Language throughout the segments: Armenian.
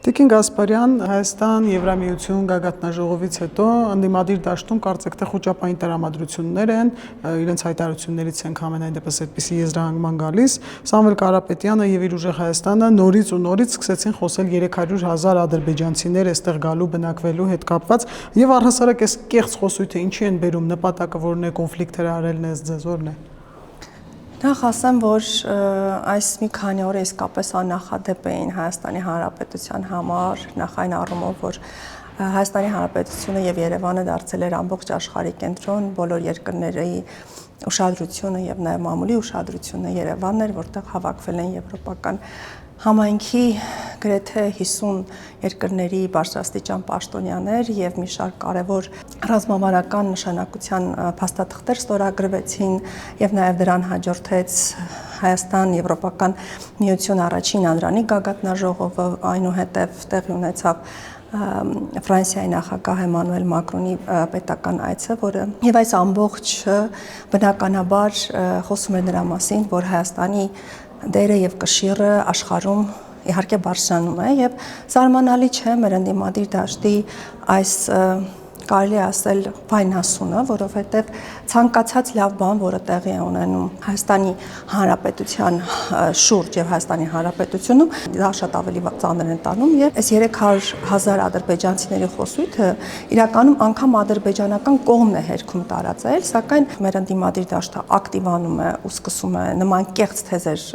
Տիկին Գասպարյան, Հայաստան Եվրամիություն գագաթնաժողովից հետո ընդդիմադիր դաշտում կարծեք թե խոճապային տրամադրություններ են, իրենց հայտարարություններից ենք ամենայն դեպս այդպիսի եզրահանգման գալիս։ Սամվել Կարապետյանը եւ իր ուժեղ Հայաստանը նորից ու նորից սկսեցին խոսել 300,000 ադրբեջանցիներ այստեղ գալու բնակվելու հետ կապված եւ առհասարակ այս կեղծ խոսույթը ինչի են բերում, նպատակը որն է, կոնֆլիկտ հրահրելն է, ձեզորն է։ Նախ ասեմ, որ այս մի քանի օր իսկապես աննախադեպ էին Հայաստանի Հանրապետության համար, նախ այն առումով, որ Հայաստանի Հանրապետությունը եւ Երևանը դարձել էր ամբողջ աշխարհի կենտրոն, բոլոր երկրների ուշադրությունը եւ նաեւ մամուլի ուշադրությունը Երևանն էր, որտեղ հավաքվել են եվրոպական համայնքի գրեթե 50 երկրների բարձրաստիճան պաշտոնյաներ եւ մի շարք կարեւոր ռազմավարական նշանակության փաստաթղթեր ստորագրվեցին եւ նաեւ դրան հաջորդեց Հայաստան Եվրոպական միություն առաջին անդրանիկ գագաթնաժողովը, այնուհետև տեղի ունեցավ Ֆրանսիայի նախագահ Էմանուել Մակրոնի պետական այցը, որը եւ այս ամբողջը բնականաբար խոսում է նրա մասին, որ Հայաստանի դերը եւ կշիռը աշխարհում իհարկե բարձրանում է եւ զարմանալի չէ մեր ընդդիմադիր դաշտի այս կարելի է ասել վայնասունը, որովհետև ցանկացած լավ բան, որը տեղի է ունենում Հայաստանի Հանրապետության շուրջ եւ Հայաստանի Հանրապետությունում, դա շատ ավելի ծանր են տանում եւ այս 300,000 ադրբեջանցիների խոսույթը իրականում անգամ ադրբեջանական կողմն է հերքում տարածել, սակայն մեր ընդդիմադիր դաշտը ակտիվանում է ու սկսում է նման կեղծ թեզեր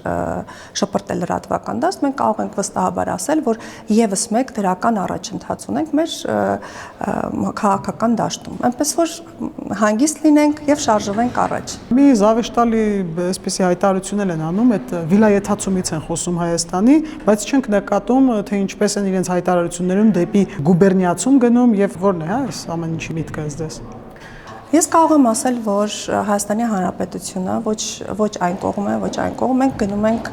շպրտել լրատվական դաշտ, մենք կարող ենք վստահաբար ասել, որ եւս մեկ դրական առաջընթաց ունենք մեր քաղաքական դաշտում, այնպես որ հանգիստ լինենք եւ շարժվենք առաջ։ Մի զավեշտալի այսպեսի հայտարարություններ են անում, այդ վիլայեթացումից են խոսում Հայաստանի, բայց չենք նկատում, թե ինչպես են իրենց հայտարարություններում դեպի գուբերնիացում գնում եւ որն է, հա, այս ամեն ինչի միտքը ըստ։ Ես կարող եմ ասել, որ Հայաստանի Հանրապետությունը ոչ այն կողմ է, ոչ այն կողմ ենք գնում ենք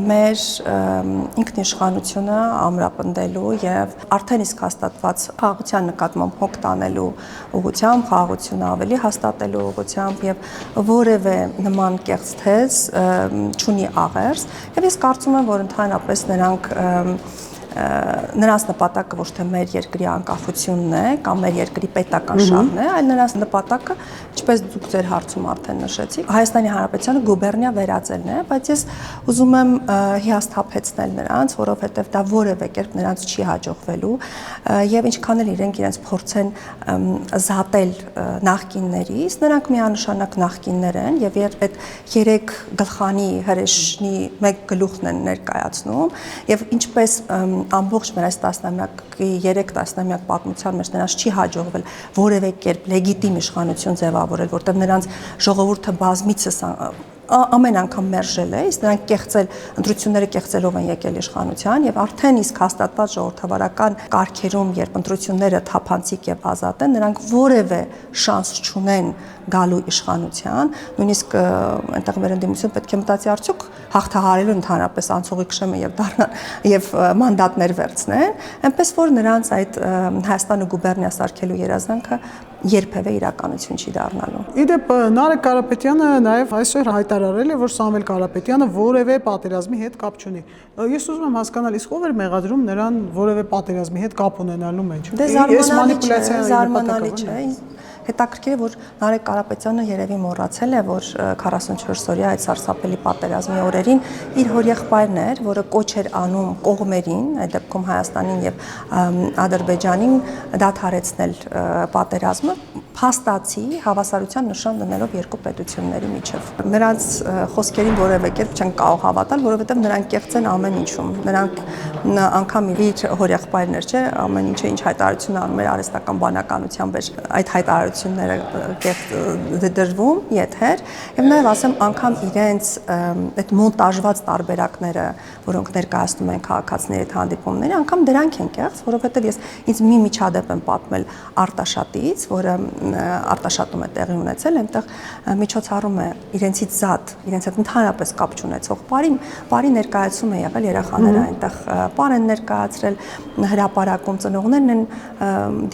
մեր ինքնիշխանությունը ամրապնդելու եւ արդեն իսկ հաստատված խաղաղության նկատմամբ հոգ տանելու ուղղությամբ, խաղաղությունը ավելի հաստատելու ուղղությամբ եւ որևէ նման կեղծ թեզ չունի աղերս եւ ես կարծում եմ, որ ընդհանրապես նրանց նպատակը ոչ թե մեր երկրի անկախությունն է կամ մեր երկրի պետական շահն է, այլ նրանց նպատակը, ինչպես դուք ձեր հարցում արդեն նշեցիք, Հայաստանի Հանրապետությանը գուբերնիա վերածելն է, բայց ես ուզում եմ հիասթափեցնել նրանց, որովհետև դա որևէ կերպ նրանց չի հաջողվելու եւ ինչքան էլ իրենց փորձեն զատել նախկիններից, նրանք միանշանակ նախկիններ են եւ այդ 3 գլխանի հրեշնի մեկ գլուխն են ներկայացնում եւ ինչպես ամբողջ մեր այս տասնամյակի 3 տասնամյակ պատմության մեջ նրանց չի հաջողվել որևէ կերպ լեգիտիմ իշխանություն ձևավորել, որտեղ նրանց ժողովուրդը բազմիցս ամեն անգամ մերժել է, իսկ նրանք կեղծել ընտրությունները կեղծելով են եկել իշխանության եւ արդեն իսկ հաստատված ժողովրդավարական կարգերում, երբ ընտրությունները թափանցիկ եւ ազատ են, նրանք որևէ շանս չունեն գալու իշխանության, նույնիսկ այնտեղ մեր ընդդիմությունը պետք է մտածի արդյոք հաղթահարելու ընդհանրապես անցողիկ շեմը եւ դառնան եւ մանդատներ վերցնեն, այնպես որ նրանց այդ Հայաստանը գուբերնիա սարքելու երազանքը երբևէ իրականություն չի դառնալու։ Իդեպ Նարեկ Կարապետյանը նաև այսօր հայտարարել է, որ Սամվել Կարապետյանը որևէ պատերազմի հետ կապ չունի։ Ես ուզում եմ հասկանալ, իսկ ով էր մեղադրում նրան որևէ պատերազմի հետ կապ ունենալու մեջ։ Զարմանալի չէ։ Հետաքրքիր է, որ Նարեկ Կարապետյանը երևի մոռացել է, որ 44-օրյա այդ սարսափելի պատերազմի օրերին իր հորեղբայրն էր, որը կոչ էր անում կողմերին, այդ դեպքում Հայաստանին եւ Ադրբեջանին դադարեցնել պատերազմը, փաստացի հավասարության նշան դնելով երկու պետությունների միջև։ Նրանց խոսքերին որևէ կերպ չեն կարող հավատալ, որովհետև նրանք կեղծ են ամեն ինչում։ Նրանք անգամ իր հորեղբայրն էր, չէ, ամեն ինչը ինչ հայտարարություն անում էր արհեստական բանականությամբ էր այդ հայտարարությունները դրվում եթեր, եւ նաեւ ասեմ անգամ իրենց այդ մոնտաժված տարբերակները, որոնք ներկայացնում են քաղաքացիների հետ հանդիպումների, անգամ դրանք են կեղծ, որովհետև ինձ մի միջադեպ եմ պատմել Արտաշատից, որը արտաշատում է տեղի ունեցել, այնտեղ միջոցառում է իրենցից զատ, իրենց հետ ընդհանրապես կապ չունեցող բարի ներկայացում է եղել երեխաները այնտեղ բան են ներկայացրել հրապարակում ծնողներն են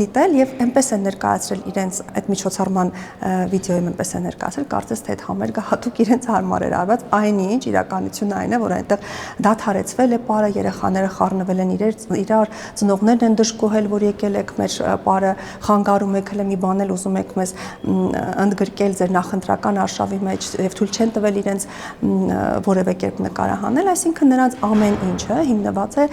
դիտել եւ այնպես են ներկայացրել իրենց այդ միջոցառման վիդեոյում այնպես է ներկայացել, կարծես թե այդ համերգը հատուկ իրենց համար էր արված, այնինչ իրականությունն այն է, որ այնտեղ դադարեցվել է պարը, երեխաները խառնվել են իրար, ծնողներն են դժգոհել, որ եկել եք մեր պարը, խանգարում եք, հələ մի բան էլ ուզում եք մեզ ընդգրկել ձեր նախընտրական արշավի մեջ եւ թույլ չեն տվել իրենց որևէ կերպ նկարահանել, այսինքն նրանց ամեն ինչը հիմնված է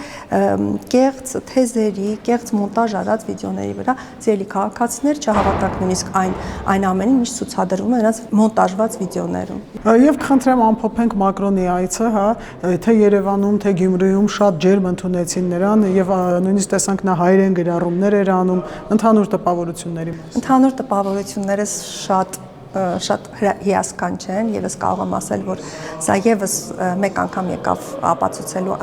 կեղծ թեզերի, կեղծ մոնտաժ արած վիդեոների վրա, ցելի քաղաքացիներ չհավատակ նույնիսկ այն ամենին, ինչ ցուցադրվում է նրանց մոնտաժված վիդեոներում։ Եվ կխնդրեմ ամփոփենք Մակրոնի այցը, հա, թե Երևանում, թե Գյումրիում շատ ջերմ ընդունեցին նրան եւ նույնիսկ տեսանք նա հայերեն գրառումներ էր անում ընդհանուր տպավորությունների մասին։ Ընդհանուր տպավորությունները շատ հիասքանչ չեն, եւս կարող եմ ասել, որ սա եւս մեկ անգամ եկավ ապացուցելու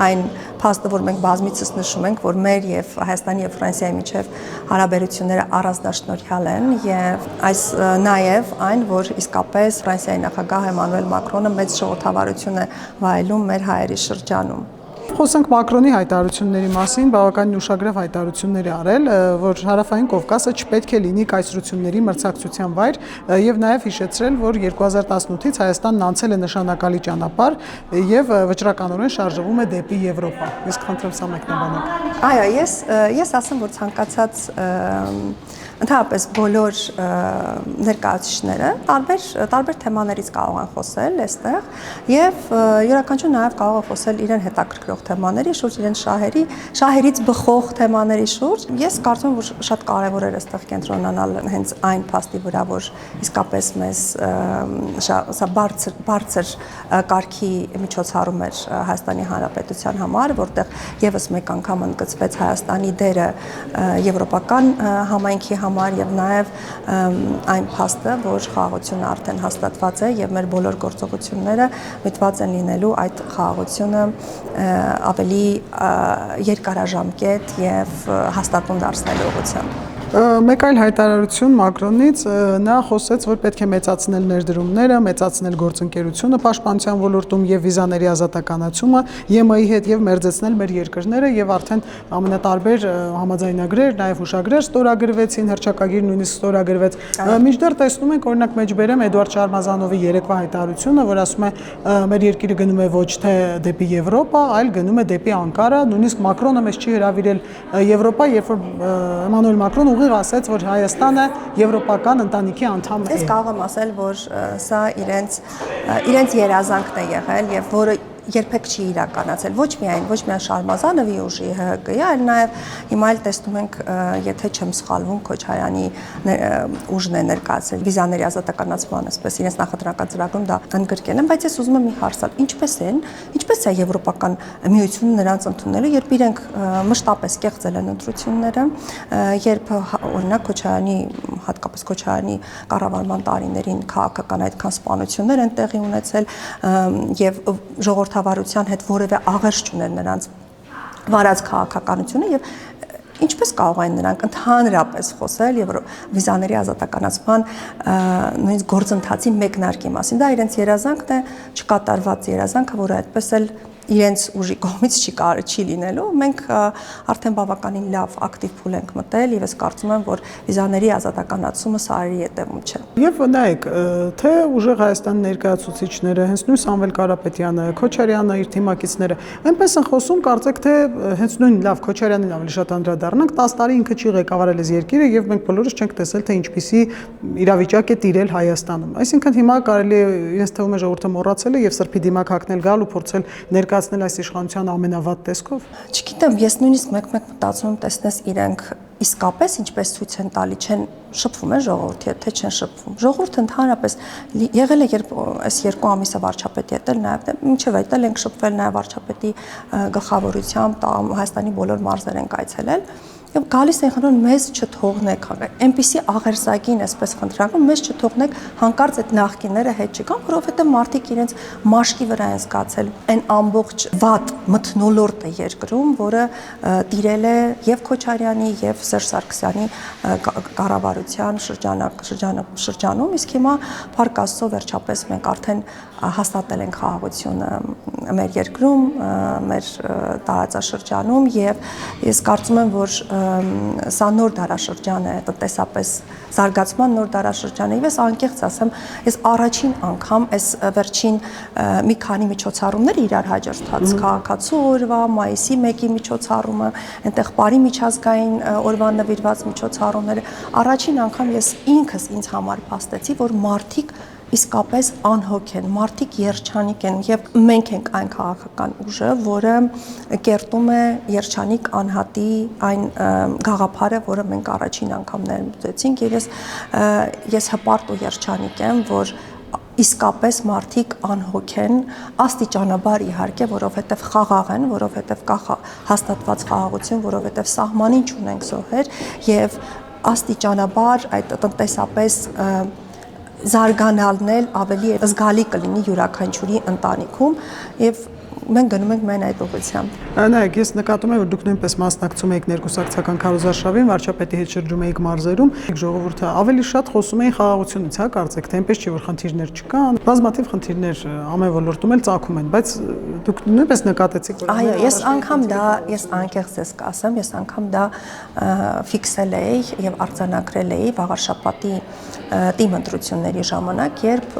այն փաստը, որ մենք բազմիցս նշում ենք, որ մեր եւ Հայաստանի եւ Ֆրանսիայի միջև հարաբերությունները առանձնաշնորհյալ են եւ այս նաեւ այն, որ իսկապես Ֆրանսիայի նախագահ Էմանուել Մակրոնը մեծ ժողովրդավարություն է վայելում մեր հայերի շրջանում։ Խոսենք Մակրոնի հայտարարությունների մասին, բավականին ուշագրավ հայտարարություններ է արել, որ Հարավային Կովկասը չպետք է լինի կայսրությունների մրցակցության վայր եւ նաեւ հիշեցրել, որ 2018-ից Հայաստանն անցել է նշանակալի ճանապարհ եւ վճռականորեն շարժվում է դեպի Եվրոպա։ Ես կխնդրեմ սա մեկնաբանեք։ Այո, ես ասեմ, որ ցանկացած ընդհանրապես բոլոր ներկայացուցիչները տարբեր թեմաներից կարող են խոսել այստեղ եւ յուրաքանչյուրը նաեւ կարող է խոսել իրեն հետաքրքրող թեմաների շուրջ, իրեն շահերից բխող թեմաների շուրջ։ Ես կարծում եմ, որ շատ կարեւոր է այստեղ կենտրոնանալ հենց այն փաստի վրա, որ իսկապես մեզ սա բարձր կարգի միջոցառում էր Հայաստանի Հանրապետության համար, որտեղ եւս մեկ անգամ ընդգծվեց Հայաստանի դերը եվրոպական համայնքի համար եւ նաեւ այն փաստը, որ խաղաղությունը արդեն հաստատված է եւ մեր բոլոր գործողությունները միտված են լինելու այդ խաղաղությունը ավելի երկարաժամկետ եւ հաստատուն դարձնելու ուղղությամբ։ Մեկ այլ հայտարարություն Մակրոնից նա խոսեց, որ պետք է մեծացնել ներդրումները, մեծացնել գործընկերությունը պաշտպանության ոլորտում եւ վիզաների ազատականացումը ԵՄ-ի հետ եւ մերձեցնել մեր երկրները եւ արդեն ամենատարբեր համաձայնագրեր, նաեւ հուշագրեր ստորագրվեցին, հռչակագիր նույնիսկ ստորագրվեց։ Մինչդեռ տեսնում ենք, օրինակ մեջբերեմ Էդուարդ Շարմազանովի երեկվա հայտարարությունը, որ ասում է մեր երկիրը գնում է ոչ թե դեպի Եվրոպա, այլ գնում է դեպի Անկարա, նույնիսկ Մակրոնը մեզ չի հրավիրել Եվրոպա, երբ որ Էմանուել Մակրոնը ուղիղ ասաց, որ Հայաստանը եվրոպական ընտանիքի անդամ է։ Ես կարող եմ ասել, որ սա իրենց երազանքն է եղել եւ որը երբեք չի իրականացել, ոչ միայն Շարմազանովի ուժի ՀՀԿ-ի, այլ նաև հիմա էլ տեսնում ենք, եթե չեմ սխալվում, Քոչարյանի ուժն է ներկայացել վիզաների ազատականացման, այսպես իրենց նախընտրական ծրագրում դա ընդգրկել են, բայց ես ուզում եմ մի հարցալ, ինչպես է Եվրոպական միությունը նրանց ընդունելու, երբ իրենք մշտապես կեղծել են ընտրությունները, երբ օրինակ Քոչարյանի, հատկապես Քոչարյանի կառավարման տարիներին քաղաքական այդքան սպանություններ են տեղի ունեցել եւ ժողովրդավարության հետ որևէ աղերս չուներ նրանց վարած քաղաքականությունը եւ ինչպես կարող են նրանք ընդհանրապես խոսել եւ վիզաների ազատականացման նույնիսկ գործընթացի մեկնարկի մասին։ Դա իրենց երազանքն է, չկատարված երազանքը, որը այդպես էլ իրենց ուժի կողմից չի լինելու։ Մենք արդեն բավականին լավ ակտիվ փուլ ենք մտել եւ ես կարծում եմ, որ վիզաների ազատականացումը սարերի ետևում չէ։ Եվ նայեք, թե ուժեղ Հայաստանի ներկայացուցիչները, հենց նույն Սամվել Կարապետյանը, Քոչարյանը, իր թիմակիցները, այնպես են խոսում, կարծեք թե հենց նույն լավ Քոչարյանին ավելի շատ անդրադառնանք, 10 տարի ինքը չի ղեկավարել այս երկիրը եւ մենք բոլորս չենք տեսել, թե ինչպիսի իրավիճակ է տիրել Հայաստանում։ Այսինքն հիմա կարելի է, ինձ թվում է ժողովուրդը մոռացել է եւ սրբի դիմակ հակնել գալ ու փորձել ներկայացնել այս իշխանության ամենավատ տեսքով։ Չգիտեմ, ես նույնիսկ մեկ-մեկ մտածում եմ, տեսնես իրենք իսկապես ինչպես ցույց են տալի, չեն շփվում են ժողովրդի հետ, թե չեն շփվում։ Ժողովուրդը ընդհանրապես եղել է, երբ այս 2 ամիսը վարչապետի հետ էլ նաև մինչև այդ էլ ենք շփվել նաև վարչապետի գլխավորությամբ Հայաստանի բոլոր մարզեր ենք այցելել։ Եվ գալիս են խնդրում մեզ չթողնեք, այնպիսի աղերսագին այսպես խնդրանքում մեզ չթողնեք հանկարծ այդ նախկինները հետ չգան, որովհետև մարդիկ իրենց մաշկի վրա են զգացել այն ամբողջ վատ մթնոլորտը երկրում, որը տիրել է եւ Քոչարյանի եւ Սերժ Սարգսյանի կառավարության շրջանում, իսկ հիմա Փառք Աստծո վերջապես մենք արդեն հաստատել են խաղաղությունը մեր երկրում, մեր տարածաշրջանում եւ ես կարծում եմ, որ սա նոր դարաշրջան է, տնտեսապես զարգացման նոր դարաշրջան է։ Ես անկեղծ ասեմ, ես առաջին անգամ այս վերջին մի քանի միջոցառումները իրար հաջորդած քաղաքացու օրվա, մայիսի 1-ի միջոցառումը, այնտեղ բարի միջազգային օրվան նվիրված միջոցառումները, առաջին անգամ ես ինքս ինձ համար փաստեցի, որ մարդիկ իսկապես անհոգ են, մարդիկ երջանիկ են եւ մենք ենք այն քաղաքական ուժը, որը կերտում է երջանիկ անհատի այն գաղափարը, որը մենք առաջին անգամ ներմուծեցինք եւ ես հպարտ ու երջանիկ եմ, որ իսկապես մարդիկ անհոգ են, աստիճանաբար իհարկե, որովհետև խաղաղ են, որովհետև կա հաստատված խաղաղություն, որովհետև սահմանին չունենք զոհեր եւ աստիճանաբար այդ տնտեսապես զարգանալն էլ ավելի զգալի կլինի յուրաքանչյուրի ընտանիքում եւ մենք գնում ենք մեն այդ ուղղությամբ։ Նայեք, ես նկատում եմ, որ դուք նույնպես մասնակցում եք ներկուսակցական քարոզարշավին, վարչապետի հետ շրջում եք մարզերում, ժողովուրդը ավելի շատ խոսում էին խաղաղությունից, հա, կարծեք, թե այնպես չի, որ խնդիրներ չկան, բազմաթիվ խնդիրներ ամեն ոլորտում էլ ծագում են, բայց դուք նույնպես նկատեցիք, որ այո, ես անկեղծ ես կասեմ, ես անգամ դա ֆիքսել էի եւ արձանագրել էի վաղար շաբաթի թիմ ընտրությունների ժամանակ, երբ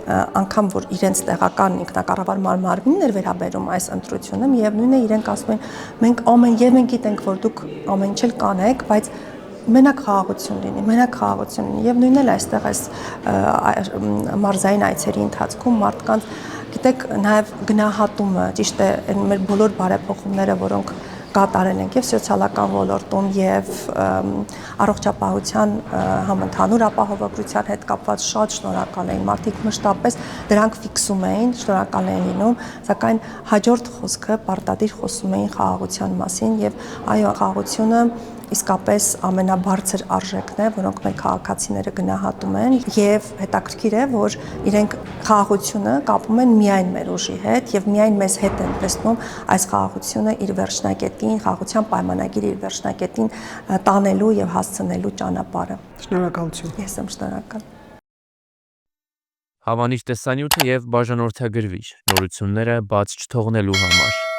անգամ որ իրենց տեղական ինքնակառավարման մարմինն էր վերաբերում այս ընտրությունը, միևնույնն է իրենք ասում են մենք մենք գիտենք որ դուք ամեն ինչ էլ կանեք, բայց մենակ խաղաղություն լինի եւ նույնն էլ այստեղ այս մարզային այցերի ընթացքում մարդկանց գիտեք նաեւ գնահատումը ճիշտ է մեր բոլոր բարեփոխումները, որոնք կատարել ենք եւ սոցիալական ոլորտում եւ առողջապահության համընդհանուր ապահովագրության հետ կապված շատ շնորհակալ էին մարդիկ մշտապես դրանք ֆիքսում էին, շնորհակալ էին լինում, սակայն հաջորդ խոսքը պարտադիր խոսում էին խաղաղության մասին եւ այո, խաղաղությունը իսկապես ամենաբարձր արժեքն է, որոնք մեր քաղաքացիները գնահատում են եւ հետաքրքիր է, որ իրենք խաղաղությունը կապում են միայն մեր ուժի հետ եւ միայն մեզ հետ են տեսնում այս խաղաղությունը իր վերջնակետին, խաղաղության պայմանագիրը իր վերջնակետին տանելու եւ հասցնելու ճանապարհը։ Շնորհակալություն։ Ես եմ շնորհակալ։ Հավանիր տեսանյութը եւ բաժանորդագրվիչ նորությունները բաց չթողնելու համար։